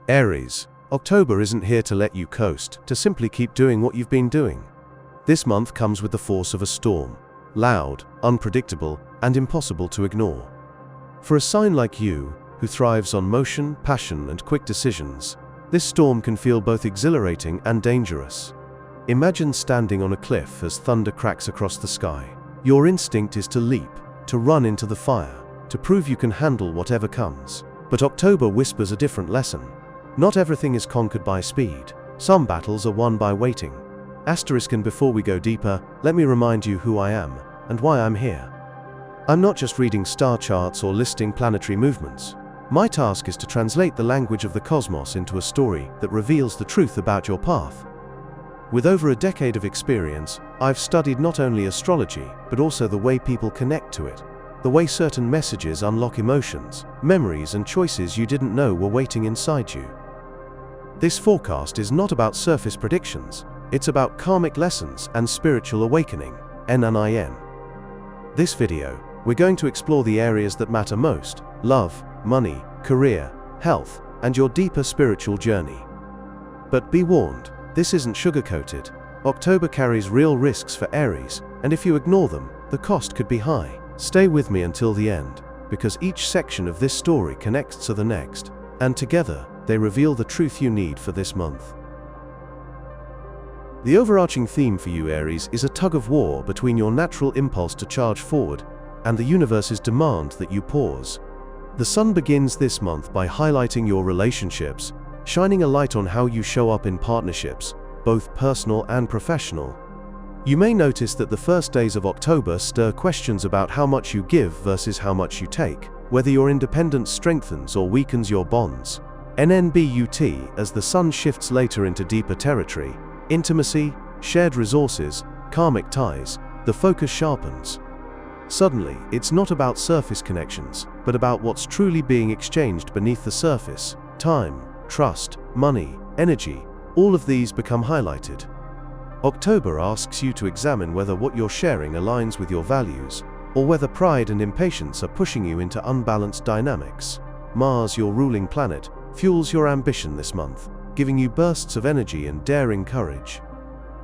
Aries, October isn't here to let you coast, to simply keep doing what you've been doing. This month comes with the force of a storm, loud, unpredictable, and impossible to ignore. For a sign like you, who thrives on motion, passion, and quick decisions, this storm can feel both exhilarating and dangerous. Imagine standing on a cliff as thunder cracks across the sky. Your instinct is to leap, to run into the fire, to prove you can handle whatever comes. But October whispers a different lesson. Not everything is conquered by speed. Some battles are won by waiting. And before we go deeper, let me remind you who I am and why I'm here. I'm not just reading star charts or listing planetary movements. My task is to translate the language of the cosmos into a story that reveals the truth about your path. With over a decade of experience, I've studied not only astrology, but also the way people connect to it, the way certain messages unlock emotions, memories, and choices you didn't know were waiting inside you. This forecast is not about surface predictions, it's about karmic lessons and spiritual awakening, NNIN. This video, we're going to explore the areas that matter most: love, money, career, health, and your deeper spiritual journey. But be warned, this isn't sugar-coated. October carries real risks for Aries, and if you ignore them, the cost could be high. Stay with me until the end, because each section of this story connects to the next, and together, they reveal the truth you need for this month. The overarching theme for you, Aries, is a tug-of-war between your natural impulse to charge forward and the universe's demand that you pause. The sun begins this month by highlighting your relationships, shining a light on how you show up in partnerships, both personal and professional. You may notice that the first days of October stir questions about how much you give versus how much you take, whether your independence strengthens or weakens your bonds. NNBUT, as the sun shifts later into deeper territory, intimacy, shared resources, karmic ties, the focus sharpens. Suddenly, it's not about surface connections, but about what's truly being exchanged beneath the surface: time, trust, money, energy. All of these become highlighted. October asks you to examine whether what you're sharing aligns with your values, or whether pride and impatience are pushing you into unbalanced dynamics. Mars, your ruling planet, fuels your ambition this month, giving you bursts of energy and daring courage.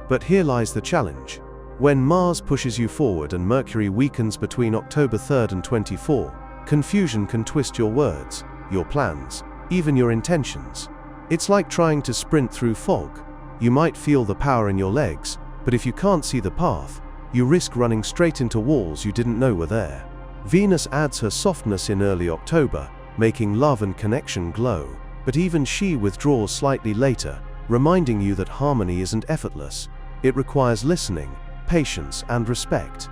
But here lies the challenge. When Mars pushes you forward and Mercury weakens between October 3rd and 24, confusion can twist your words, your plans, even your intentions. It's like trying to sprint through fog. You might feel the power in your legs, but if you can't see the path, you risk running straight into walls you didn't know were there. Venus adds her softness in early October, making love and connection glow, but even she withdraws slightly later, reminding you that harmony isn't effortless. It requires listening, patience, and respect.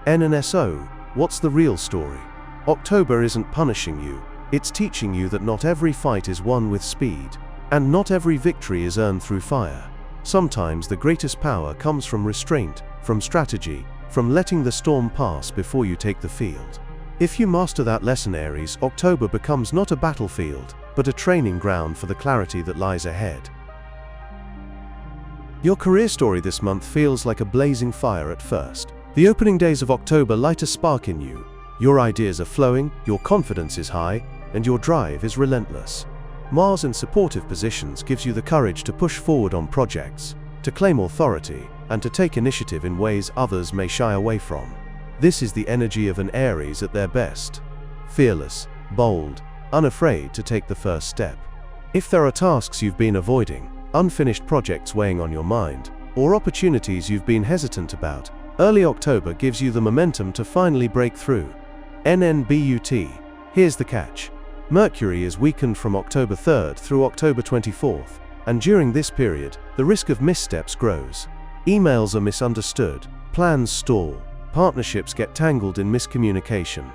NNSO, what's the real story? October isn't punishing you, it's teaching you that not every fight is won with speed, and not every victory is earned through fire. Sometimes the greatest power comes from restraint, from strategy, from letting the storm pass before you take the field. If you master that lesson, Aries, October becomes not a battlefield, but a training ground for the clarity that lies ahead. Your career story this month feels like a blazing fire at first. The opening days of October light a spark in you. Your ideas are flowing, your confidence is high, and your drive is relentless. Mars in supportive positions gives you the courage to push forward on projects, to claim authority, and to take initiative in ways others may shy away from. This is the energy of an Aries at their best. Fearless, bold, unafraid to take the first step. If there are tasks you've been avoiding, unfinished projects weighing on your mind, or opportunities you've been hesitant about, early October gives you the momentum to finally break through. NNBUT, here's the catch. Mercury is weakened from October 3rd through October 24th, and during this period, the risk of missteps grows. Emails are misunderstood, plans stall, partnerships get tangled in miscommunication.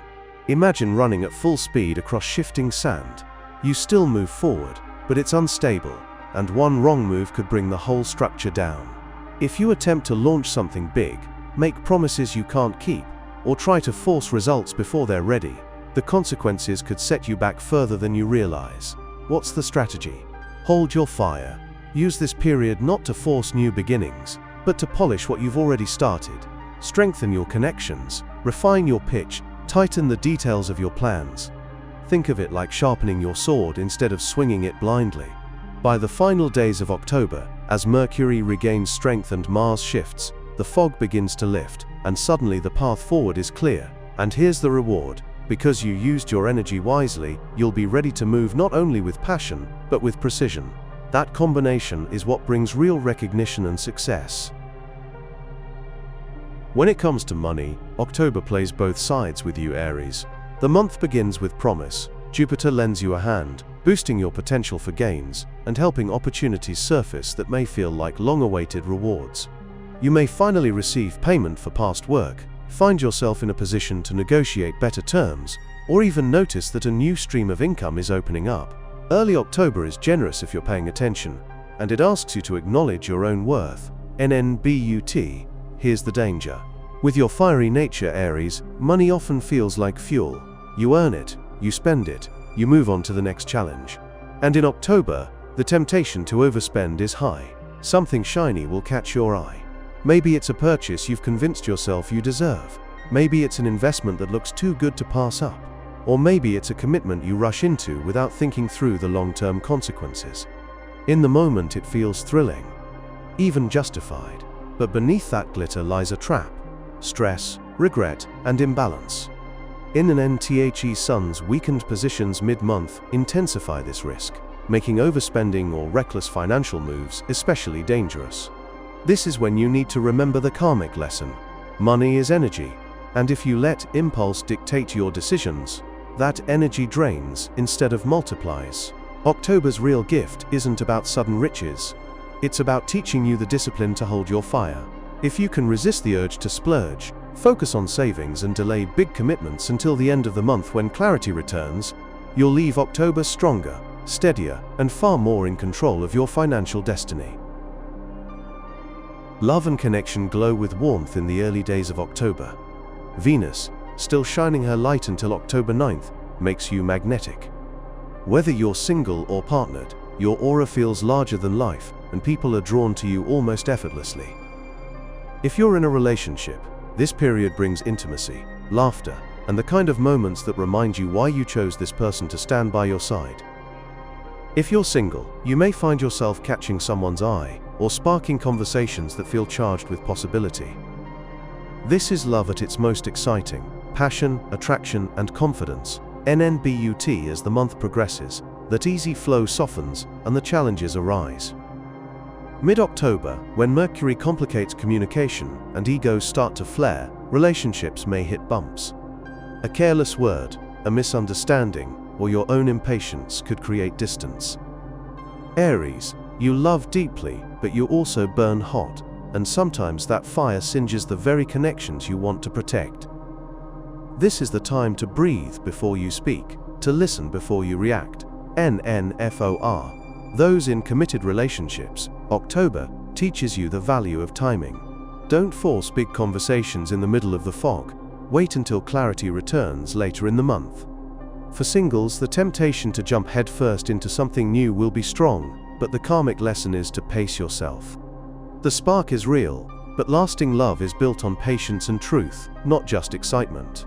Imagine running at full speed across shifting sand. You still move forward, but it's unstable, and one wrong move could bring the whole structure down. If you attempt to launch something big, make promises you can't keep, or try to force results before they're ready, the consequences could set you back further than you realize. What's the strategy? Hold your fire. Use this period not to force new beginnings, but to polish what you've already started. Strengthen your connections, refine your pitch, tighten the details of your plans. Think of it like sharpening your sword instead of swinging it blindly. By the final days of October, as Mercury regains strength and Mars shifts, the fog begins to lift, and suddenly the path forward is clear. And here's the reward. Because you used your energy wisely, you'll be ready to move not only with passion, but with precision. That combination is what brings real recognition and success. When it comes to money, October plays both sides with you, Aries. The month begins with promise. Jupiter lends you a hand, boosting your potential for gains, and helping opportunities surface that may feel like long-awaited rewards. You may finally receive payment for past work, find yourself in a position to negotiate better terms, or even notice that a new stream of income is opening up. Early October is generous if you're paying attention, and it asks you to acknowledge your own worth. NNBUT. Here's the danger. With your fiery nature, Aries, money often feels like fuel. You earn it, you spend it, you move on to the next challenge. And in October, the temptation to overspend is high. Something shiny will catch your eye. Maybe it's a purchase you've convinced yourself you deserve. Maybe it's an investment that looks too good to pass up. Or maybe it's a commitment you rush into without thinking through the long-term consequences. In the moment it feels thrilling, even justified. But beneath that glitter lies a trap: stress, regret, and imbalance. In an NTHE Sun's weakened positions mid-month intensify this risk, making overspending or reckless financial moves especially dangerous. This is when you need to remember the karmic lesson. Money is energy, and if you let impulse dictate your decisions, that energy drains instead of multiplies. October's real gift isn't about sudden riches. It's about teaching you the discipline to hold your fire. If you can resist the urge to splurge, focus on savings and delay big commitments until the end of the month when clarity returns, you'll leave October stronger, steadier, and far more in control of your financial destiny. Love and connection glow with warmth in the early days of October. Venus, still shining her light until October 9th, makes you magnetic. Whether you're single or partnered, your aura feels larger than life, and people are drawn to you almost effortlessly. If you're in a relationship, this period brings intimacy, laughter, and the kind of moments that remind you why you chose this person to stand by your side. If you're single, you may find yourself catching someone's eye, or sparking conversations that feel charged with possibility. This is love at its most exciting: passion, attraction, and confidence. NNBUT. As the month progresses, that easy flow softens, and the challenges arise. Mid-October, when Mercury complicates communication and egos start to flare, relationships may hit bumps. A careless word, a misunderstanding, or your own impatience could create distance. Aries, you love deeply, but you also burn hot, and sometimes that fire singes the very connections you want to protect. This is the time to breathe before you speak, to listen before you react. NNFOR. Those in committed relationships, October teaches you the value of timing. Don't force big conversations in the middle of the fog. Wait until clarity returns later in the month. For singles, the temptation to jump headfirst into something new will be strong, but the karmic lesson is to pace yourself. The spark is real, but lasting love is built on patience and truth, not just excitement.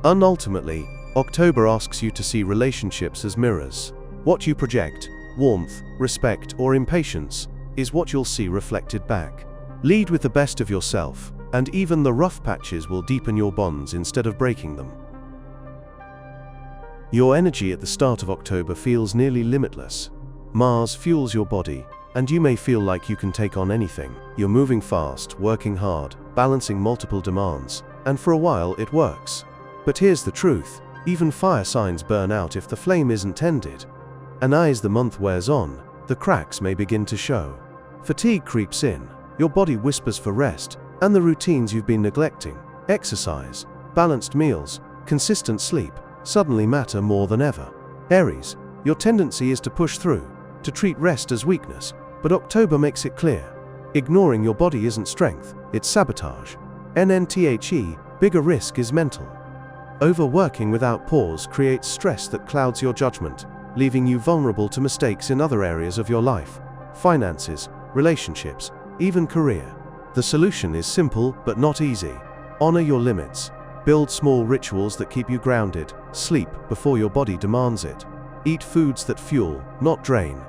Ultimately, October asks you to see relationships as mirrors. What you project, warmth, respect, or impatience, is what you'll see reflected back. Lead with the best of yourself, and even the rough patches will deepen your bonds instead of breaking them. Your energy at the start of October feels nearly limitless. Mars fuels your body, and you may feel like you can take on anything. You're moving fast, working hard, balancing multiple demands, and for a while it works. But here's the truth: even fire signs burn out if the flame isn't tended. And as the month wears on, the cracks may begin to show. Fatigue creeps in, your body whispers for rest, and the routines you've been neglecting, exercise, balanced meals, consistent sleep, suddenly matter more than ever. Aries, your tendency is to push through, to treat rest as weakness, but October makes it clear. Ignoring your body isn't strength, it's sabotage. NNTHE, bigger risk is mental. Overworking without pause creates stress that clouds your judgment, leaving you vulnerable to mistakes in other areas of your life: finances, relationships, even career. The solution is simple but not easy. Honor your limits. Build small rituals that keep you grounded. Sleep before your body demands it. Eat foods that fuel, not drain.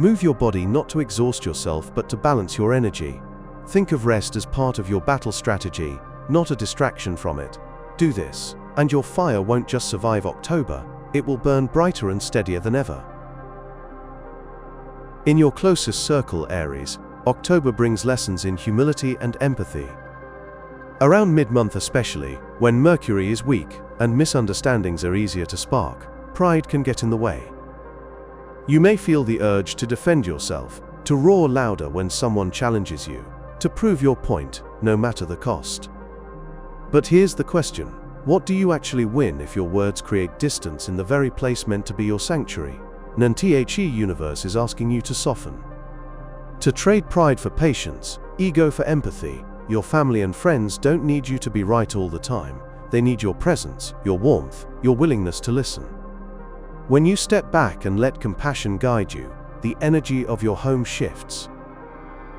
Move your body not to exhaust yourself but to balance your energy. Think of rest as part of your battle strategy, not a distraction from it. Do this, and your fire won't just survive October, it will burn brighter and steadier than ever. In your closest circle, Aries, October brings lessons in humility and empathy. Around mid-month especially, when Mercury is weak and misunderstandings are easier to spark, pride can get in the way. You may feel the urge to defend yourself, to roar louder when someone challenges you, to prove your point, no matter the cost. But here's the question: what do you actually win if your words create distance in the very place meant to be your sanctuary? The universe is asking you to soften. To trade pride for patience, ego for empathy. Your family and friends don't need you to be right all the time. They need your presence, your warmth, your willingness to listen. When you step back and let compassion guide you, the energy of your home shifts.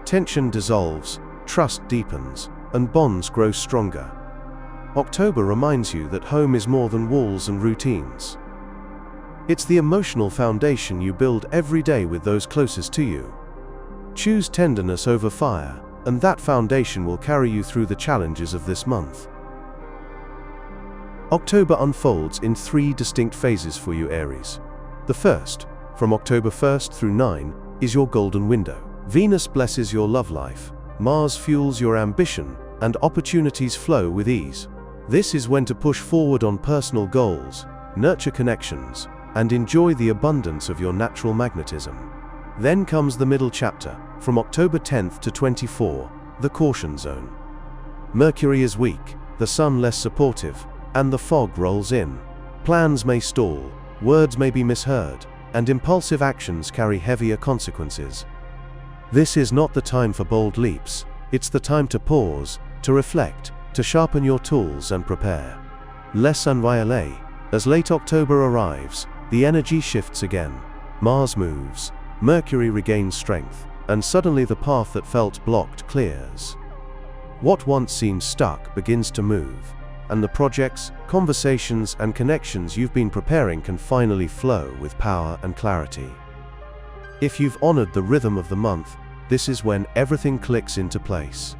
Tension dissolves, trust deepens, and bonds grow stronger. October reminds you that home is more than walls and routines. It's the emotional foundation you build every day with those closest to you. Choose tenderness over fire, and that foundation will carry you through the challenges of this month. October unfolds in 3 distinct phases for you, Aries. The first, from October 1st through 9, is your golden window. Venus blesses your love life, Mars fuels your ambition, and opportunities flow with ease. This is when to push forward on personal goals, nurture connections, and enjoy the abundance of your natural magnetism. Then comes the middle chapter, from October 10th to 24, the caution zone. Mercury is weak, the sun less supportive, and the fog rolls in. Plans may stall, words may be misheard, and impulsive actions carry heavier consequences. This is not the time for bold leaps. It's the time to pause, to reflect, to sharpen your tools and prepare. Less unviolate. As late October arrives, the energy shifts again. Mars moves, Mercury regains strength, and suddenly the path that felt blocked clears. What once seemed stuck begins to move, and the projects, conversations, and connections you've been preparing can finally flow with power and clarity. If you've honored the rhythm of the month, this is when everything clicks into place.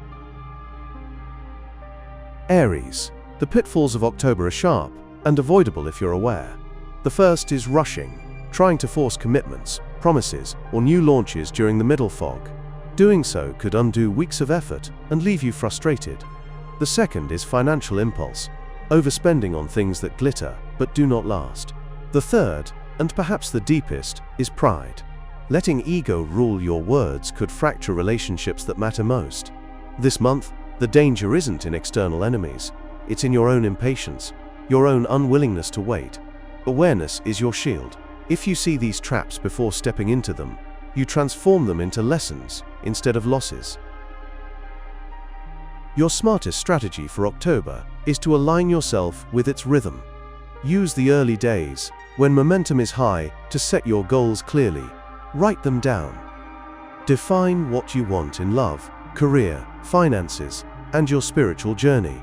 Aries, the pitfalls of October are sharp and avoidable if you're aware. The first is rushing, trying to force commitments, promises, or new launches during the middle fog. Doing so could undo weeks of effort and leave you frustrated. The second is financial impulse, overspending on things that glitter but do not last. The third, and perhaps the deepest, is pride. Letting ego rule your words could fracture relationships that matter most. This month, the danger isn't in external enemies, it's in your own impatience, your own unwillingness to wait. Awareness is your shield. If you see these traps before stepping into them, you transform them into lessons instead of losses. Your smartest strategy for October is to align yourself with its rhythm. Use the early days, when momentum is high, to set your goals clearly. Write them down. Define what you want in love, career, finances, and your spiritual journey.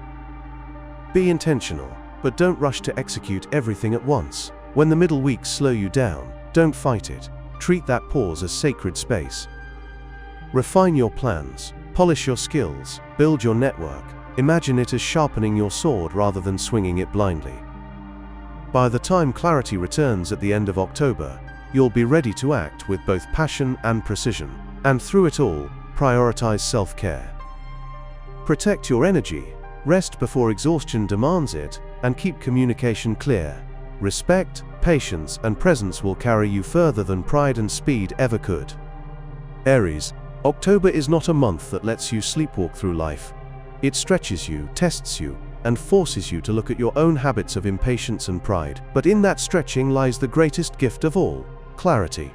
Be intentional, but don't rush to execute everything at once. When the middle weeks slow you down, don't fight it. Treat that pause as sacred space. Refine your plans, polish your skills, build your network. Imagine it as sharpening your sword rather than swinging it blindly. By the time clarity returns at the end of October, you'll be ready to act with both passion and precision. And through it all, prioritize self-care. Protect your energy, rest before exhaustion demands it, and keep communication clear. Respect, patience, and presence will carry you further than pride and speed ever could. Aries, October is not a month that lets you sleepwalk through life. It stretches you, tests you, and forces you to look at your own habits of impatience and pride. But in that stretching lies the greatest gift of all: clarity.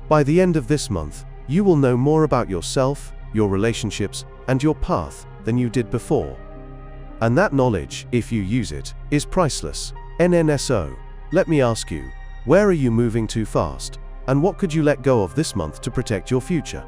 By the end of this month, you will know more about yourself, your relationships, and your path than you did before. And that knowledge, if you use it, is priceless. NNSO, let me ask you, where are you moving too fast? And what could you let go of this month to protect your future?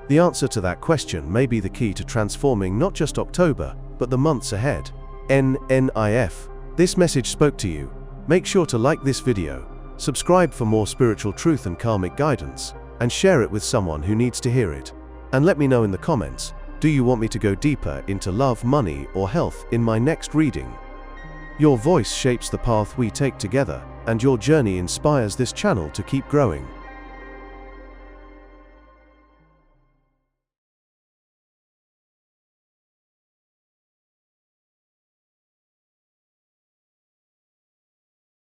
The answer to that question may be the key to transforming not just October, but the months ahead. If this message spoke to you, make sure to like this video, subscribe for more spiritual truth and karmic guidance, and share it with someone who needs to hear it. And let me know in the comments, do you want me to go deeper into love, money, or health in my next reading? Your voice shapes the path we take together, and your journey inspires this channel to keep growing.